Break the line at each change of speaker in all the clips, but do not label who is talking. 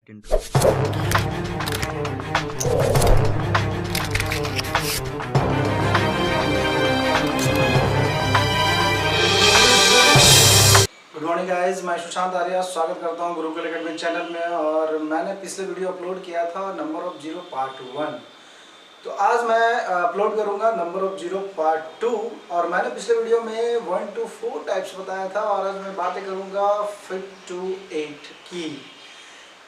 Intro.
Good morning guys, मैं सुशांत आर्या स्वागत करता हूं गुरुकुल एकेडमी चैनल में। और मैंने पिछले वीडियो अपलोड किया था नंबर ऑफ जीरो पार्ट 1। तो आज मैं अपलोड करूंगा नंबर ऑफ जीरो पार्ट 2। और मैंने पिछले वीडियो में 1 to 4 टाइप्स बताया था और आज मैं बातें करूंगा 5 to 8 की,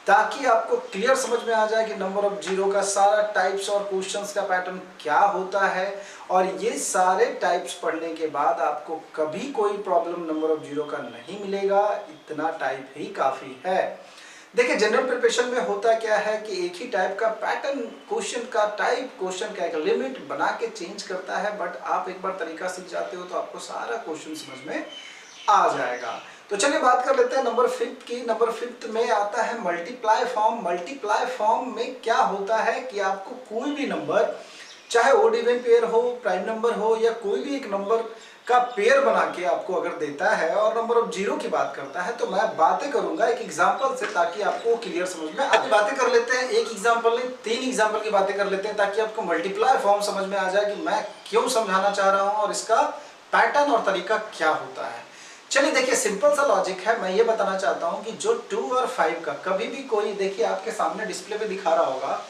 ताकि आपको क्लियर समझ में आ जाए कि नंबर ऑफ जीरो का सारा टाइप्स और क्वेश्चंस का पैटर्न क्या होता है। और ये सारे टाइप्स पढ़ने के बाद आपको कभी कोई प्रॉब्लम नंबर ऑफ जीरो का नहीं मिलेगा, इतना टाइप ही काफ़ी है। देखिए, जनरल प्रिपरेशन में होता क्या है कि एक ही टाइप का पैटर्न, क्वेश्चन का टाइप, क्वेश्चन का एक लिमिट बना के चेंज करता है। बट आप एक बार तरीका सीख जाते हो तो आपको सारा क्वेश्चन समझ में आ जाएगा। तो चलिए बात कर लेते हैं नंबर 5 की। नंबर 5 में आता है मल्टीप्लाई फॉर्म। मल्टीप्लाई फॉर्म में क्या होता है कि आपको कोई भी नंबर, चाहे ओड इवन पेयर हो, प्राइम नंबर हो, या कोई भी एक नंबर का पेयर बना के आपको अगर देता है और नंबर ऑफ जीरो की बात करता है, तो मैं बातें करूंगा एक एग्जांपल से, ताकि आपको क्लियर समझ में आए। बातें कर लेते हैं एक एग्जांपल नहीं, 3 एग्जांपल की बातें कर लेते हैं, ताकि आपको मल्टीप्लाई फॉर्म समझ में आ जाए कि मैं क्यों समझाना चाह रहा हूं और इसका पैटर्न और तरीका क्या होता है। चलिए देखिए, सिंपल सा लॉजिक है। मैं ये बताना चाहता हूं कि जो 2 और 5 का कभी भी कोई, देखिए आपके सामने डिस्प्ले पे दिखा रहा होगा,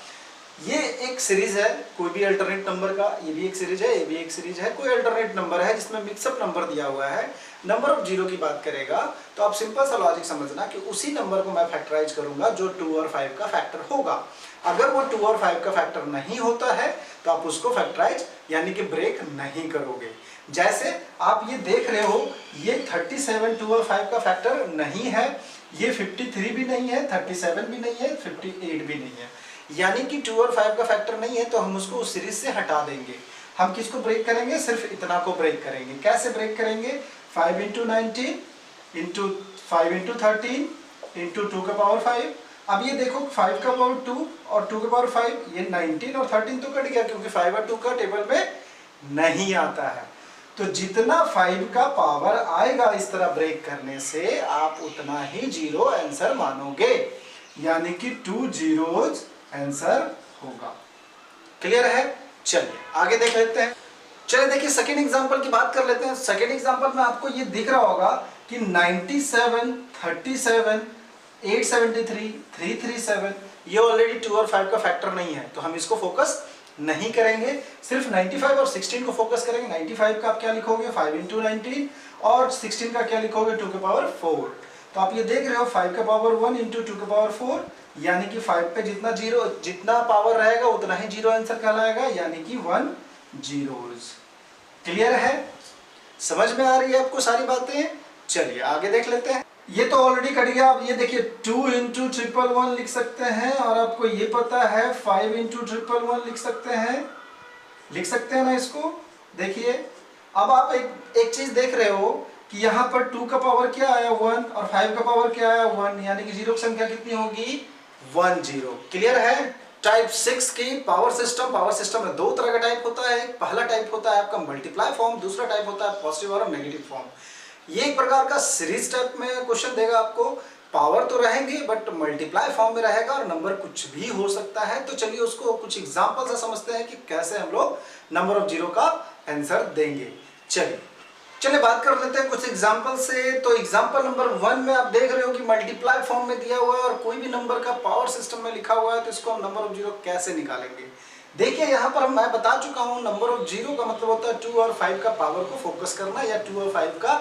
ये एक सीरीज है कोई भी अल्टरनेट नंबर का, ये भी एक सीरीज है, ये भी एक सीरीज है, कोई अल्टरनेट नंबर है जिसमें मिक्सअप नंबर दिया हुआ है। नंबर ऑफ जीरो की बात करेगा तो आप सिंपल सा लॉजिक समझना कि उसी नंबर को मैं फैक्टराइज करूंगा जो 2 और 5 का फैक्टर होगा। अगर वो 2 और 5 का फैक्टर नहीं होता है तो आप उसको फैक्टराइज यानी कि ब्रेक नहीं करोगे। जैसे आप ये देख रहे हो, ये 37 2 और 5 का फैक्टर नहीं है, ये 53 भी नहीं है, 37 भी नहीं है, 58 भी नहीं है, यानी कि 2 और 5 का फैक्टर नहीं है। तो हम उसको उस सीरीज से हटा देंगे। हम किसको ब्रेक करेंगे? सिर्फ इतना को ब्रेक करेंगे। कैसे ब्रेक करेंगे? 5 इंटू 19 इंटू 5 इंटू 13 इंटू 2 का पावर 5। अब ये देखो, 5 का पावर 2 और 2 का पावर 5, ये 19 और 13 तो कट गया, क्योंकि 5 और 2 का टेबल में नहीं आता है। तो जितना 5 का पावर आएगा इस तरह ब्रेक करने से, आप उतना ही जीरो आंसर मानोगे, यानी कि 2 जीरोज आंसर होगा। क्लियर है? चलिए आगे देख लेते हैं। चलिए देखिए, सेकेंड एग्जांपल की बात कर लेते हैं। सेकेंड एग्जांपल में आपको ये दिख रहा होगा कि 97 37 873 337, ये ऑलरेडी 2 और 5 का फैक्टर नहीं है, तो हम इसको फोकस नहीं करेंगे, सिर्फ 95 और 16 को फोकस करेंगे। 95 का आप क्या लिखोगे? 5 इंटू 19, और 16 का क्या लिखोगे? 2 के पावर 4। तो आप ये देख रहे हो, 5 का पावर 1 इंटू 2 के पावर 4, यानी कि 5 पे जितना पावर रहेगा उतना ही जीरो आंसर कहलाएगा, यानी कि 1 जीरोज। क्लियर है? समझ में आ रही है आपको सारी बातें? चलिए आगे देख लेते हैं। ये तो ऑलरेडी कट गया। आप ये देखिए, 2 इंटू 111 लिख सकते हैं, और आपको ये पता है 5 इंटू 111 लिख सकते हैं ना इसको। देखिए, अब आप एक चीज देख रहे हो कि यहाँ पर 2 का पावर क्या आया? 1, और 5 का पावर क्या आया? 1, यानी कि जीरो की संख्या कितनी होगी? 1 जीरो। क्लियर है? टाइप 6 की पावर सिस्टम। पावर सिस्टम में 2 तरह का टाइप होता है। पहला टाइप होता है आपका मल्टीप्लाई फॉर्म, दूसरा टाइप होता है पॉजिटिव और नेगेटिव फॉर्म। ये एक प्रकार का सीरीज टाइप में क्वेश्चन देगा आपको। पावर तो रहेंगे बट मल्टीप्लाई फॉर्म में रहेगा, और नंबर कुछ भी हो सकता है। तो चलिए उसको कुछ एग्जांपल से समझते हैं कि कैसे हम लोग नंबर ऑफ जीरो का आंसर देंगे। चलिए बात कर लेते हैं कुछ एग्जांपल से। तो एग्जांपल नंबर 1 में आप देख रहे हो कि मल्टीप्लाई फॉर्म में दिया हुआ है और कोई भी नंबर का पावर सिस्टम में लिखा हुआ है, तो इसको हम नंबर ऑफ जीरो कैसे निकालेंगे? देखिए, यहाँ पर मैं बता चुका हूँ, नंबर ऑफ जीरो का मतलब होता है 2 और 5 का पावर को फोकस करना, या 2 और 5 का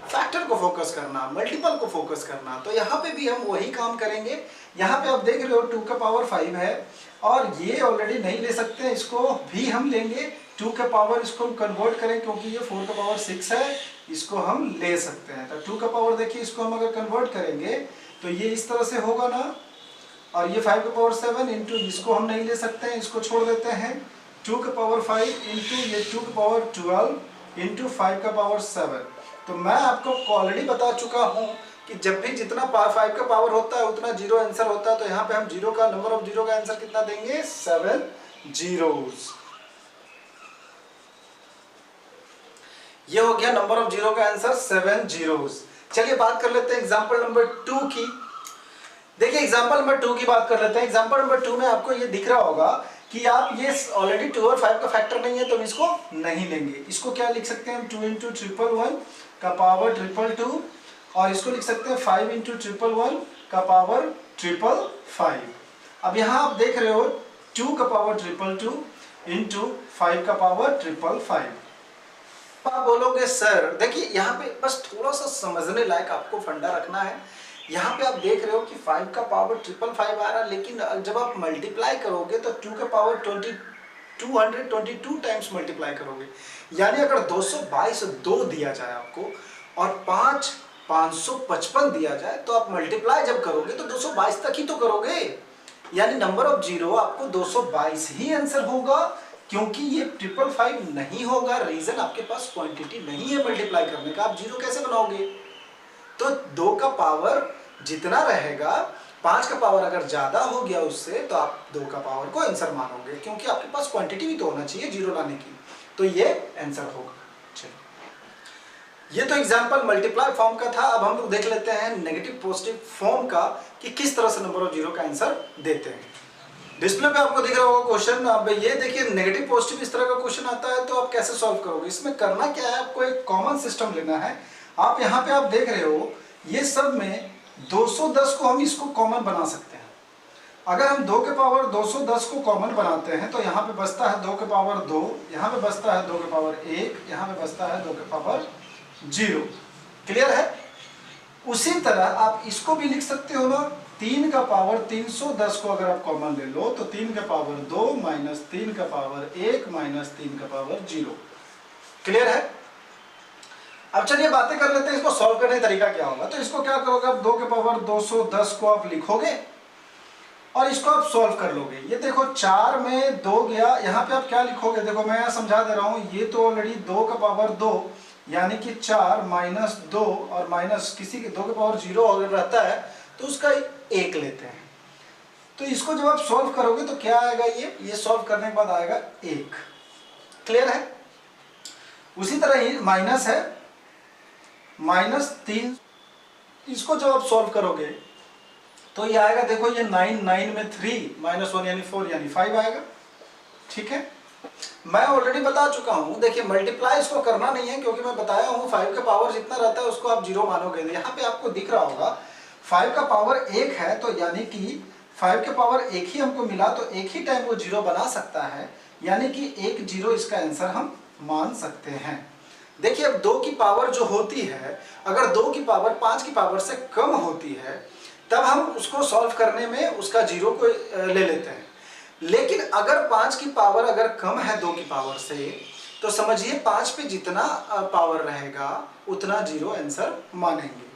फैक्टर को फोकस करना, मल्टीपल को फोकस करना। तो यहाँ पे भी हम वही काम करेंगे। यहाँ पे आप देख रहे हो 2 का पावर 5 है, और ये ऑलरेडी नहीं ले सकते, इसको भी हम लेंगे। 2 का पावर इसको हम कन्वर्ट करें, क्योंकि ये 4 का पावर 6 है, इसको हम ले सकते हैं। तो 2 का पावर देखिए, इसको हम अगर कन्वर्ट करेंगे तो ये इस तरह से होगा ना, और ये 5 का पावर 7 इंटू, इसको हम नहीं ले सकते हैं, इसको छोड़ देते हैं। 2 का पावर 5 इंटू ये 2 का पावर 12 इंटू 5 का पावर 7। तो मैं आपको ऑलरेडी बता चुका हूं कि जब भी जितना 5 का पावर होता है उतना जीरो आंसर होता है। तो यहाँ पे हम जीरो का, नंबर ऑफ जीरो का आंसर कितना देंगे? 7 जीरोज। ये हो गया नंबर ऑफ जीरो का आंसर 7 जीरोज। चलिए बात कर लेते हैं एग्जांपल नंबर 2 की। देखिए एग्जांपल नंबर 2 की बात कर लेते हैं। एग्जांपल नंबर 2 में आपको ये दिख रहा होगा कि आप ये ऑलरेडी 2 और 5 का फैक्टर नहीं है तो हम इसको नहीं लेंगे। इसको क्या लिख सकते हैं हम, 2 इंटू 111 का पावर 222, और इसको लिख सकते हैं 5 इंटू 111 का पावर 555। अब यहाँ आप देख रहे हो 2 का पावर 222 इंटू 5 का पावर 555। आप बोलोगे सर देखिए यहाँ पे बस थोड़ा सा समझने लायक आपको फंडा रखना है। यहाँ पे आप देख रहे हो कि 5 का पावर 555 आ रहा है, लेकिन जब आप मल्टीप्लाई करोगे तो 2 का पावर 222 टाइम्स मल्टीप्लाई करोगे। यानी अगर 222 2 दिया जाए आपको और 5 555 दिया जाए तो आप मल्टीप्लाई जब करोगे तो 222 तक ही तो करोगे। यानी नंबर ऑफ जीरो आपको 222 ही आंसर होगा, क्योंकि ये 555 नहीं होगा। रीजन आपके पास क्वांटिटी नहीं है मल्टीप्लाई करने का, आप जीरो कैसे बनाओगे। तो 2 का पावर जितना रहेगा, 5 का पावर अगर ज्यादा हो गया उससे तो आप 2 का पावर को आंसर मानोगे, क्योंकि आपके पास क्वांटिटी भी तो होना चाहिए जीरो लाने की। तो ये आंसर होगा। चलो ये तो एग्जांपल मल्टीप्लाई फॉर्म का था। अब हम लोग देख लेते हैं नेगेटिव पॉजिटिव फॉर्म का कि किस तरह से नंबर ऑफ जीरो का आंसर देते हैं। डिस्प्ले पे आपको दिख रहा होगा क्वेश्चन। अब ये देखिए नेगेटिव पॉजिटिव इस तरह का क्वेश्चन आता है तो आप कैसे सॉल्व करोगे। इसमें करना क्या है, आपको एक कॉमन सिस्टम लेना है। आप यहाँ पे आप देख रहे हो ये सब में 210 को हम इसको कॉमन बना सकते हैं। अगर हम 2 के पावर 210 को कॉमन बनाते हैं तो यहाँ पे बचता है 2 के पावर 2, यहाँ पे बचता है 2 के पावर 1, यहाँ पे बचता है 2 के पावर 0। क्लियर है। उसी तरह आप इसको भी लिख सकते हो ना, 3 का पावर 310 को अगर आप कॉमन ले लो तो 3 का पावर 2 माइनस 3 का पावर 1 माइनस 3 का पावर 0। क्लियर है। अब चलिए बातें कर लेते हैं इसको सॉल्व करने का तरीका क्या होगा। तो इसको क्या करोगे आप, 2 के पावर 210 को आप लिखोगे और इसको आप सॉल्व कर लोगे। ये देखो 4 में 2 गया, यहाँ पे आप क्या लिखोगे, देखो मैं यहाँ समझा दे रहा हूँ। ये तो ऑलरेडी 2 का पावर 2 यानी कि 4 माइनस 2 और माइनस किसी के 2 के पावर 0 अगर रहता है तो उसका 1 लेते हैं। तो इसको जब आप सॉल्व करोगे तो क्या आएगा, ये सॉल्व करने के बाद आएगा 1। क्लियर है। उसी तरह ही माइनस है -3, इसको जब आप सॉल्व करोगे तो ये आएगा, देखो ये 9 में 3 -1 यानी 4 यानी 5 आएगा। ठीक है। मैं ऑलरेडी बता चुका हूं, देखिए मल्टीप्लाई इसको करना नहीं है क्योंकि मैं बताया हूं 5 का पावर जितना रहता है उसको आप 0 मानोगे। यहाँ पे आपको दिख रहा होगा 5 का पावर 1 है, तो यानी कि 5 के पावर 1 ही हमको मिला तो एक ही टाइम वो 0 बना सकता है, यानी कि 1 0 इसका आंसर हम मान सकते हैं। देखिए अब 2 की पावर जो होती है, अगर 2 की पावर 5 की पावर से कम होती है तब हम उसको सॉल्व करने में उसका 0 को ले लेते हैं। लेकिन अगर 5 की पावर अगर कम है 2 की पावर से तो समझिए 5 पे जितना पावर रहेगा उतना 0 आंसर मानेंगे।